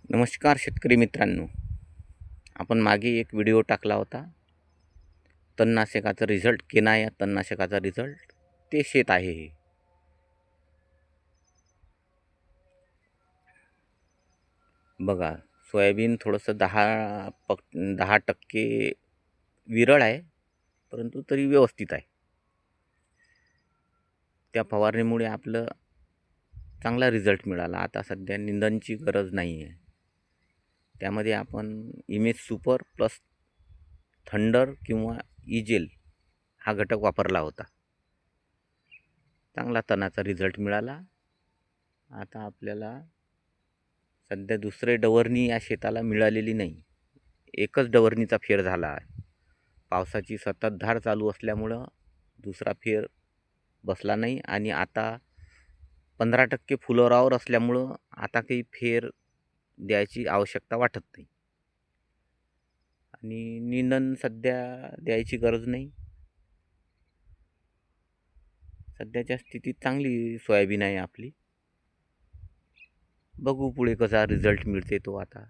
नमस्कार शेतकरी मित्रांनो, आपण मागे एक व्हिडिओ टाकला होता तणनाशकाचा रिझल्ट. केना या तणनाशकाचा रिझल्ट. ते शेत आहे हे. बघा, सोयाबीन थोडंसं 10% विरळ आहे, परंतु तरी व्यवस्थित आहे. त्या फवारणीमुळे आपलं चांगला रिझल्ट मिळाला. आता सध्या निंदनची गरज नाही आहे. त्यामध्ये आपण इमेज सुपर प्लस थंडर किंवा इजेल हा घटक वापरला होता. चांगला तणाचा रिझल्ट मिळाला. आता आपल्याला सध्या दुसरे डवरणी या शेताला मिळालेली नाही. एकच डवरणीचा फेर झाला आहे. पावसाची संततधार चालू असल्यामुळं दुसरा फेर बसला नाही आणि आता 15% फुलोरावर असल्यामुळं आता काही फेर द्यायची आवश्यकता वाटत नाही आणि निंदन सध्या द्यायची गरज नाही. सध्याच्या स्थितीत चांगली सोयाबीन आहे आपली. बघू पुढे कसा रिझल्ट मिळते तो आता.